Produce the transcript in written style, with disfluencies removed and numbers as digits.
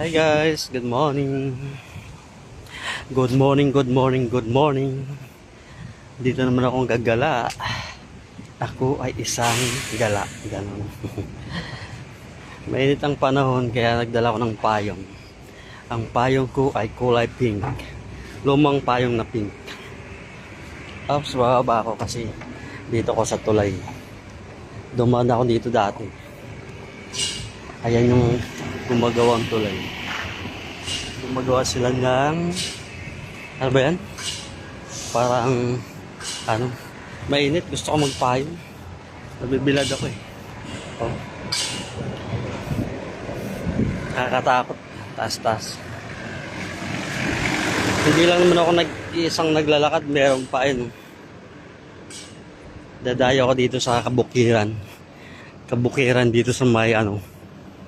Hi guys, good morning. Good morning, good morning, good morning. Dito naman akong gagala. Ako ay isang gala. Ganun. Mainit ang panahon kaya nagdala ko ng payong. Ang payong ko ay kulay pink. Lumang payong na pink. Tapos bababa ako kasi dito ko sa tulay. Dumaan ako dito dati. Ayan yung gumagawang tulay. Gumagawa sila ng ano ba yan? Parang mainit. Gusto ko magpayong. Nabibilad ako eh. Oh. Nakakatakot. Taas-taas. Hindi lang naman ako isang naglalakad. Meron pa yun. Dadayo ako dito sa kabukiran. Kabukiran dito sa may